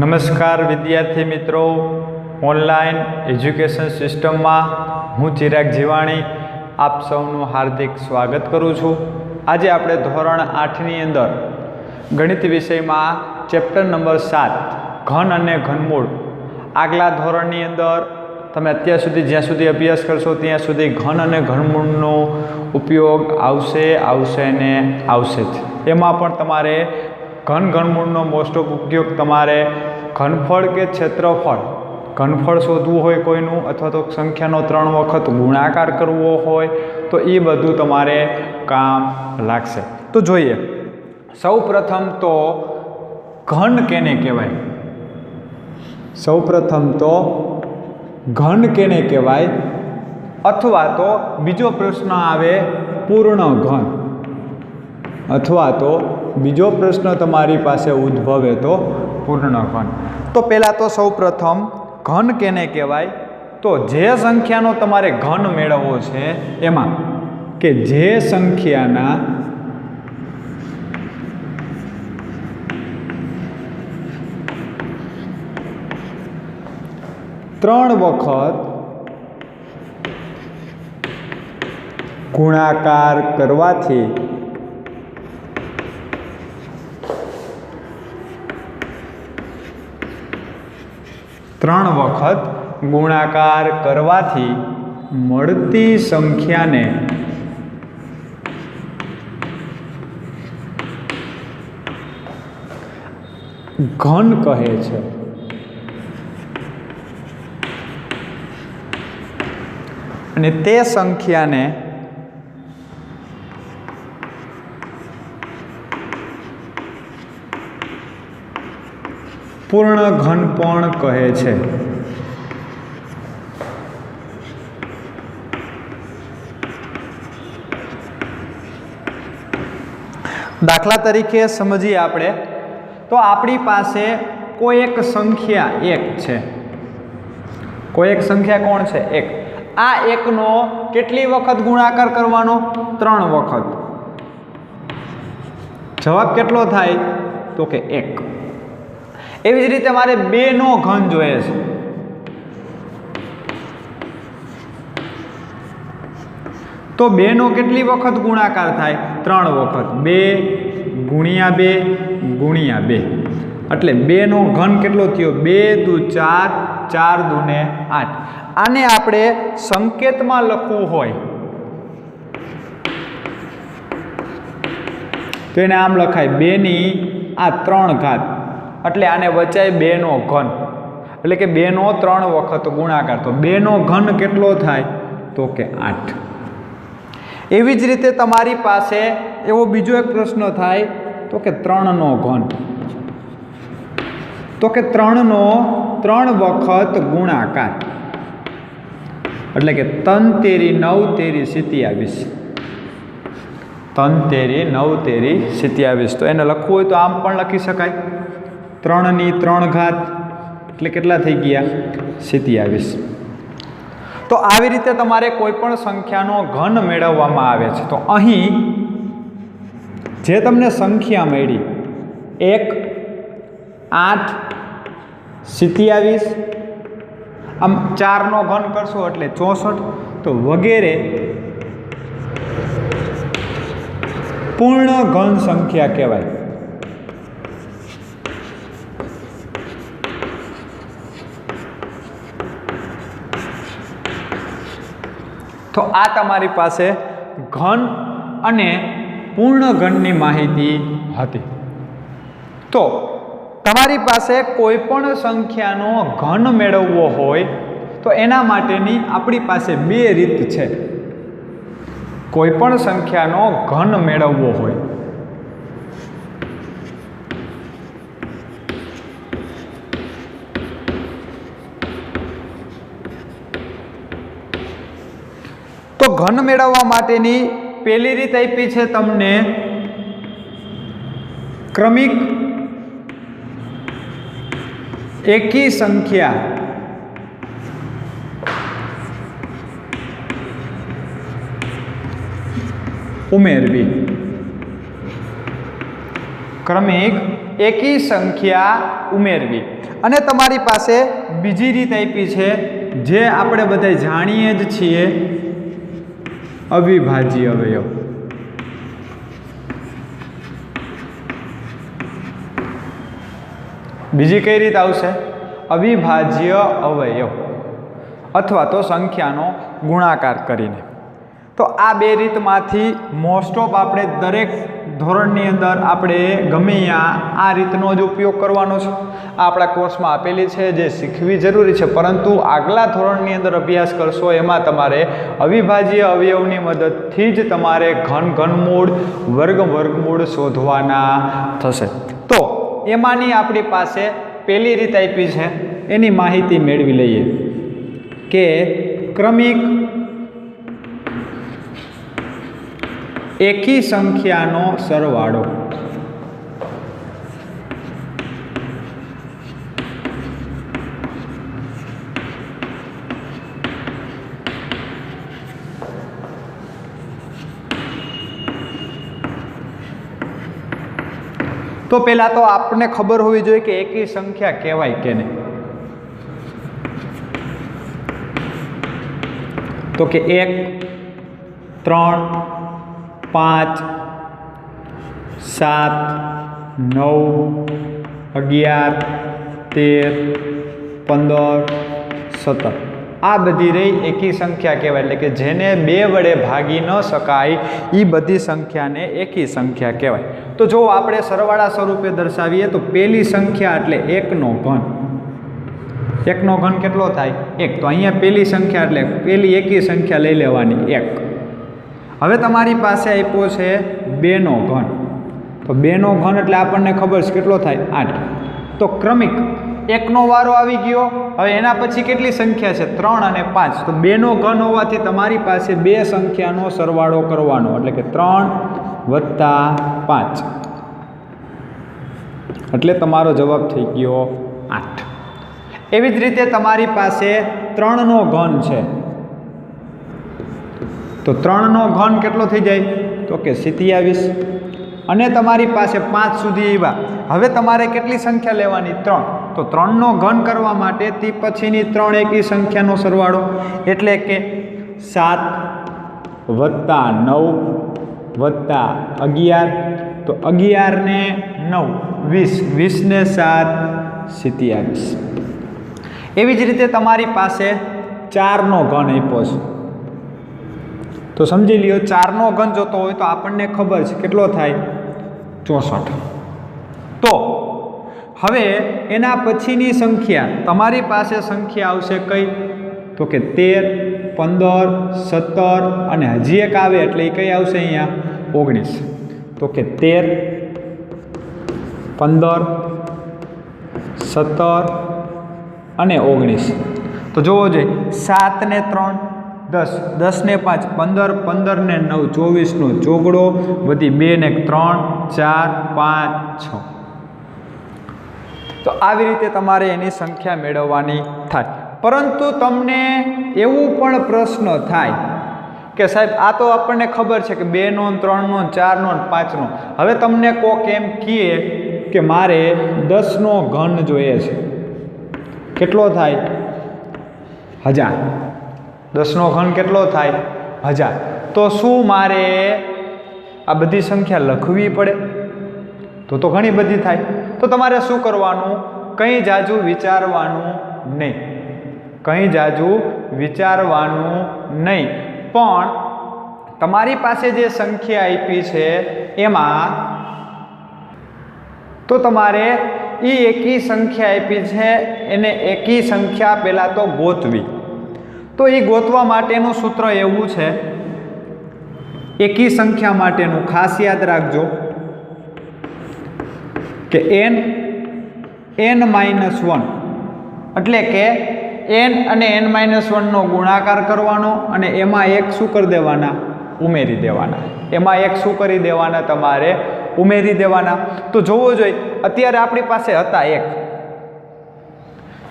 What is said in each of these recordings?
નમસ્કાર વિદ્યાર્થી મિત્રો, ઓનલાઈન એજ્યુકેશન સિસ્ટમમાં હું ચિરાગ જીવાણી આપ સૌનું હાર્દિક સ્વાગત કરું છું। આજે આપણે ધોરણ 8ની અંદર ગણિત વિષયમાં ચેપ્ટર નંબર 7 ઘન અને ઘનમૂળ, આગલા ધોરણની અંદર તમે અત્યાર સુધી જ્યાં સુધી અભ્યાસ કરશો ત્યાં સુધી ઘન અને ઘનમૂળનો ઉપયોગ આવશે ને આવશે જ। એમાં પણ તમારે ઘનમૂળનો મોસ્ટ ઓફ ઉપયોગ તમારે ઘનફળ કે ક્ષેત્રફળ, ઘનફળ શોધવું હોય કોઈનું, અથવા તો સંખ્યાનો 3 વખત ગુણાકાર કરવો હોય તો એ બધું તમારે કામ લાગશે। તો જોઈએ, સૌ પ્રથમ તો ઘન કેને કહેવાય? સૌ પ્રથમ તો ઘન કેને કહેવાય, અથવા તો બીજો પ્રશ્ન આવે પૂર્ણ ઘન, અથવા તો બીજો પ્રશ્ન તમારી પાસે ઉદ્ભવે તો પૂર્ણ ઘન। તો પહેલાં તો સૌ પ્રથમ ઘન કેને કહેવાય? તો જે સંખ્યાનો તમારે ઘન મેળવવો છે એમાં કે જે સંખ્યાના ત્રણ વખત ગુણાકાર કરવાથી મળતી સંખ્યાને ઘન કહે છે। અને તે સંખ્યાને પૂર્ણ ઘન પણ કહે છે। દાખલા તરીકે સમજીએ આપણે, તો આપણી પાસે કોઈ એક સંખ્યા 1 છે, કોઈ એક સંખ્યા કોણ છે? 1। આ 1નો કેટલી વખત ગુણાકાર કરવાનો? 3 વખત। જવાબ કેટલો થાય? તો કે 1। એવી જ રીતે મારે 2નો ઘન જોઈએ છે, તો 2નો કેટલી વખત ગુણાકાર થાય? 3 વખત। 2 ગુણ્યા 2 ગુણ્યા 2, એટલે 2નો ઘન કેટલો થયો? 2 દુ 4, 4 દુને 8। આને આપણે સંકેતમાં લખવું હોય તો એને આમ લખાય 2⁻3, એટલે આને વચાય 2નો ઘન, એટલે કે 2નો 3 વખત ગુણાકાર। તો 2નો ઘન કેટલો થાય? તો કે 8। એવી જ રીતે તમારી પાસે એવો બીજો એક પ્રશ્ન થાય તો કે 3નો ઘન, તો કે 3નો 3 વખત ગુણાકાર, એટલે કે 3 તેરી 9 તેરી 27, 3 તેરી 9 તેરી 27। તો એને લખવું હોય તો આમ પણ લખી શકાય, 3⁻3 એટલે કેટલા થઈ ગયા? 27। તો આવી રીતે તમારે કોઈ પણ સંખ્યાનો ઘન મેળવવામાં આવે છે। તો અહીં જે તમને સંખ્યા મળી 1, 8, 27, આમ 4નો ઘન કરશો એટલે 64, તો વગેરે પૂર્ણ ઘન સંખ્યા કહેવાય। તો આ તમારી પાસે ઘન અને પૂર્ણ ઘનની માહિતી હતી। તો તમારી પાસે કોઈ પણ સંખ્યાનો ઘન મેળવવો હોય તો એના માટેની આપણી પાસે 2 રીત છે। કોઈ પણ સંખ્યાનો ઘન મેળવવો હોય તો ઘન મેળવવા માટેની પહેલી રીત આપી છે તમને ક્રમિક એકી સંખ્યા ઉમેરવી। ક્રમિક એકી સંખ્યા ઉમેરવી. અને તમારી પાસે બીજી રીત આપી છે જે આપણે બધા જાણીએ જ છીએ, અવિભાજ્ય અવયવ. બીજી કઈ રીત આવશે? અવિભાજ્ય અવયવ અથવા તો સંખ્યાનો ગુણાકાર કરીને. તો આ બે રીતમાંથી મોસ્ટ ઓફ આપણે દરેક ધોરણની અંદર આપણે ગમે આ રીતનો જ ઉપયોગ કરવાનો છે. આ આપણા કોર્સમાં આપેલી છે, જે શીખવી જરૂરી છે, પરંતુ આગલા ધોરણની અંદર અભ્યાસ કરશો એમાં તમારે અવિભાજ્ય અવયવની મદદથી જ તમારે ઘનમૂળ, વર્ગમૂળ શોધવાના થશે. તો એમાંની આપણી પાસે પહેલી રીત આપી છે, એની માહિતી મેળવી લઈએ કે ક્રમિક એકી સંખ્યાનો સરવાળો. તો પહેલા તો આપણને ખબર હોવી જોઈએ કે એકી સંખ્યા કહેવાય કે નહીં. તો કે 1, 3, 5, 7, 9, 11, 13, 15, 17 આ બધી રહી એકી સંખ્યા કહેવાય. એટલે કે જેને 2 વડે ભાગી ન શકાય એ બધી સંખ્યાને એકી સંખ્યા કહેવાય. તો જો આપણે સરવાળા સ્વરૂપે દર્શાવીએ તો પહેલી સંખ્યા એટલે 1 નો ઘન. 1 નો ઘન કેટલો થાય? 1. તો અહીંયા પહેલી સંખ્યા એટલે પહેલી એકી સંખ્યા લઈ લેવાની 1. હવે તમારી પાસે આપ્યો છે 2 નો ઘન. તો 2 નો ઘન એટલે આપણને ખબર છે કેટલો થાય? 8. તો ક્રમિક 1 નો વારો આવી ગયો. હવે એના પછી કેટલી સંખ્યા છે? 3 અને 5. તો 2 નો ઘન હોવાથી તમારી પાસે 2 સંખ્યાનો સરવાળો કરવાનો, એટલે કે 3 + 5 એટલે તમારો જવાબ થઈ ગયો 8. એવી જ રીતે તમારી પાસે 3 નો ઘન છે. તો 3 નો ઘન કેટલો થઈ જાય? તો કે 27. અને તમારી પાસે 5 સુધી આવ્યા. હવે તમારે કેટલી સંખ્યા લેવાની? 3. તો 3 નો ઘન કરવા માટે તે પછીની 3 એકી સંખ્યાનો સરવાળો, એટલે કે 7 + 9 + 11. તો 11 ને 9 20, 20 ને 7 27. એવી જ રીતે તમારી પાસે 4 નો ઘન આપ્યો છે. તો સમજી લ્યો 4 નો ઘન જોતો હોય તો આપણને ખબર છે કેટલો થાય? 64. તો હવે એના પછીની સંખ્યા તમારી પાસે સંખ્યા આવશે કઈ? તો કે 13, 15, 17 અને હજી એક આવે એટલે એ કઈ આવશે? અહીંયા 19. તો કે 13, 15, 17 અને 19. તો જોવો જોઈએ 7 ને 3 10, 10 ને 5 15, 15 ને 9 24 નો ચોગડો, વધી 2 ને 3 4 5 6. તો આવી રીતે તમારે એની સંખ્યા મેળવવાની થાય. પરંતુ તમને એવું પણ પ્રશ્ન થાય કે સાહેબ આ તો આપણને ખબર છે કે 2 નો 3 નો 4 નો 5 નો. હવે તમને કોક એમ કહે કે મારે 10 નો ઘન જોઈએ છે. કેટલો થાય? 1000. 10 નો ઘન કેટલો થાય? 1000. તો શું મારે આ બધી સંખ્યા લખવી પડે? તો ઘણી બધી થાય. તો તમારે શું કરવાનું? કંઈ જાજુ વિચારવાનું નહીં. કંઈ જાજુ વિચારવાનું નહીં. પણ તમારી પાસે જે સંખ્યા આપી છે એમાં તો તમારે એ એકી સંખ્યા આપી છે એને એકી સંખ્યા પહેલાં તો ગોતવી. તો એ ગોતવા માટેનું સૂત્ર એવું છે, એકી સંખ્યા માટેનું ખાસ યાદ રાખજો કે n-1 એટલે કે n અને n-1 નો ગુણાકાર કરવાનો અને એમાં એક શું કરી દેવાના? ઉમેરી દેવાના. એમાં એક શું કરી દેવાના? તમારે ઉમેરી દેવાના. તો જોવો જોઈએ અત્યારે આપણી પાસે હતા 1.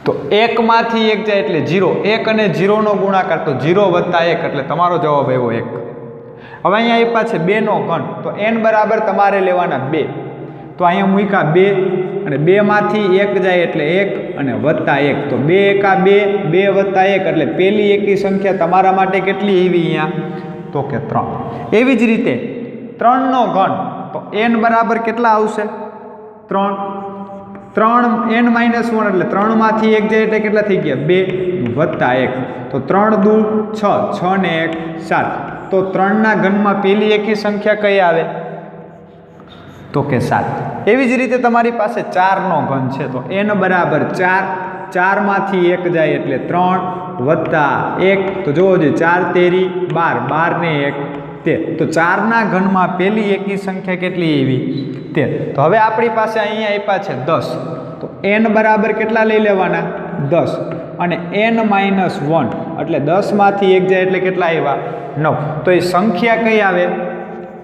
તો 1 માંથી 1 જાય એટલે 0. 1 અને 0 નો ગુણાકાર તો 0 + 1 એટલે તમારો જવાબ આવ્યો 1. હવે અહીંયા આપ્યા છે 2 નો ઘન. તો n બરાબર તમારે લેવાના 2. તો અહીંયા મૂક્યા 2 અને 2 માંથી 1 જાય એટલે 1 અને વત્તા 1, તો 2 એકા 2, 2 વત્તા 1 એટલે પહેલી એકી સંખ્યા તમારા માટે કેટલી આવી અહીંયા તો કે 3. એવી જ રીતે 3 નો ઘન, તો n બરાબર કેટલા આવશે 3 n-1 એટલે 3 માંથી 1 જાય એટલે કેટલા થઈ ગયા 2 વત્તા 1, તો 3 દુ 6, 6 ને 1 7, તો 3 ના ઘનમાં પહેલી એકી સંખ્યા કઈ આવે તો કે 7. એવી જ રીતે તમારી પાસે 4 નો ઘન છે, તો n બરાબર 4, 4 માંથી 1 જાય એટલે 3 વત્તા 1, તો જોવો જોઈએ 4 તેરી 12, 12 ને 1 13, તો 4 ના ઘનમાં પહેલી એકી સંખ્યા કેટલી આવી 13. તો હવે આપણી પાસે અહીંયા આપ્યા છે 10, તો n બરાબર કેટલા લઈ લેવાના 10 અને n-1 એટલે 10 માંથી 1 જાય એટલે કેટલા આવ્યા 9, તો એ સંખ્યા કઈ આવે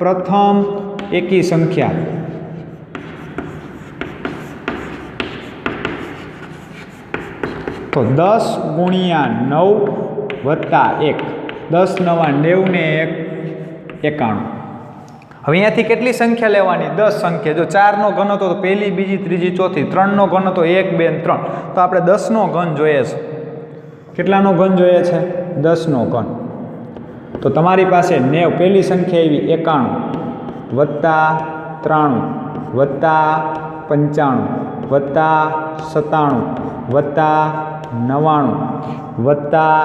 પ્રથમ એકી સંખ્યા. તો 10 ગુણ્યા 9 વત્તા 1, 10 9 90 ને 1 91. હવે અહીંયાથી કેટલી સંખ્યા લેવાની 10 સંખ્યા. જો 4 નો ઘન હતો તો પહેલી બીજી ત્રીજી ચોથી, 3 નો ઘન હતો 1 2 3, તો આપણે 10 નો ઘન જોઈએ છે. કેટલાનો ઘન જોઈએ છે 10 નો ઘન. તો તમારી પાસે 90 પહેલી સંખ્યા આવી 91 વત્તા 93 વત્તા 95 વત્તા 97 વત્તા 99 વત્તા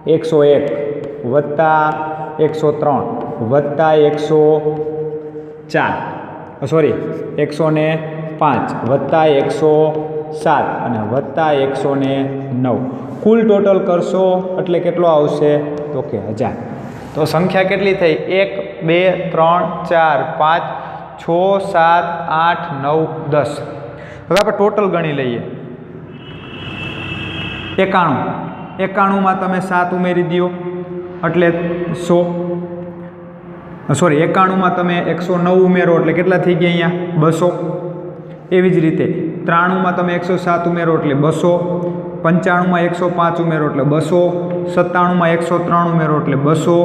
101 વત્તા 103 વત્તા 104, સોરી 105 વત્તા 107 અને વત્તા 109. કુલ ટોટલ કરશો એટલે કેટલો આવશે તો કે 1000. તો સંખ્યા કેટલી થઈ 1 2 3 4 5 6 7 8 9 10. હવે આપણે ટોટલ ગણી લઈએ. 91માં તમે 7 ઉમેરી દો એટલે 100, સોરી 91માં તમે 109 ઉમેરો એટલે કેટલા થઈ ગયા અહીંયા 200. એવી જ રીતે 93માં તમે 107 ઉમેરો એટલે 200, 95માં 105 ઉમેરો એટલે 200, 97માં 103 ઉમેરો એટલે 200,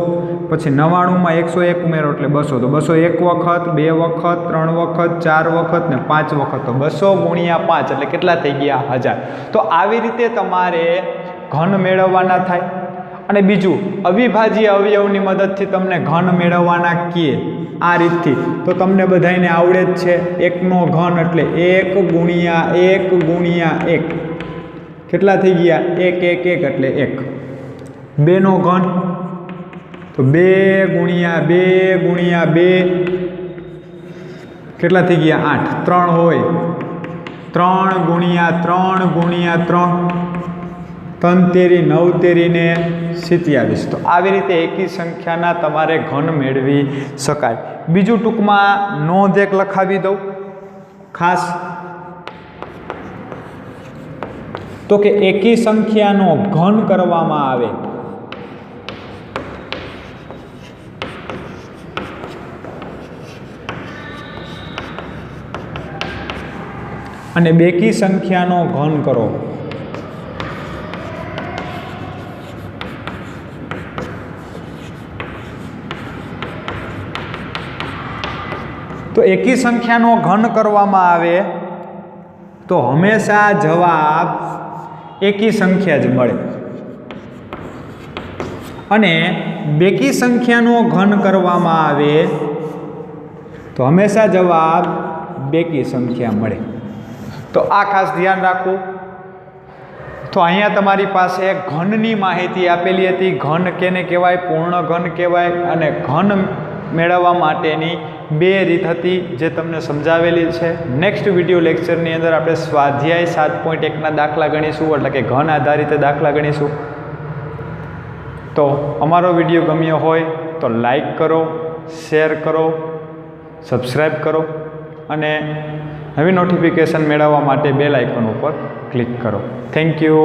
પછી 99માં 101 ઉમેરો એટલે 200, તો 201 વખત 2 વખત 3 વખત 4 વખત ને 5 વખત, તો 200 ગુણ્યા 5 એટલે કેટલા થઈ ગયા 1000. તો આવી રીતે તમારે ઘન મેળવવાના થાય. અને બીજું અવિભાજ્ય અવયવની મદદથી તમને ઘન મેળવવાના કીએ આ રીતથી, તો તમને બધાને આવડે જ છે. 1 નો ઘન એટલે 1 ગુણ્યા 1 ગુણ્યા 1, કેટલા થઈ ગયા 1 1 1 એટલે 1. 2 નો ઘન તો 2 ગુણ્યા 2 ગુણ્યા 2, કેટલા થઈ ગયા 8. 3 હોય 3 ગુણ્યા 3 ગુણ્યા 3, 3 તેરી 9 તેરી ને 27. તો આવી રીતે એકી સંખ્યાના તમારે ઘન મેળવી શકાય. બીજું ટૂંકમાં નોંધ એક લખાવી દઉં ખાસ, તો કે એકી સંખ્યાનો ઘન કરવામાં આવે અને બેકી સંખ્યાનો ઘન કરો તો એકી સંખ્યાનો ઘન કરવામાં આવે તો હંમેશા જવાબ એકી સંખ્યા જ મળે, અને બેકી સંખ્યાનો ઘન કરવામાં આવે તો હંમેશા જવાબ બેકી સંખ્યા મળે. તો આ ખાસ ધ્યાન રાખવું. તો અહીંયા તમારી પાસે ઘનની માહિતી આપેલી હતી. ઘન કેને કહેવાય, પૂર્ણ ઘન કહેવાય, અને ઘન મેળવવા માટેની 2 રીત હતી જે તમને સમજાવેલી છે. નેક્સ્ટ વિડીયો લેક્ચરની અંદર આપણે સ્વાધ્યાય 7.1ના દાખલા ગણીશું, એટલે કે ઘન આધારિત દાખલા ગણીશું. તો અમારો વિડીયો ગમ્યો હોય તો લાઈક કરો, શેર કરો, સબસ્ક્રાઈબ કરો, અને નવી નોટિફિકેશન મેળવવા માટે બેલ આઇકોન ઉપર ક્લિક કરો. Thank you.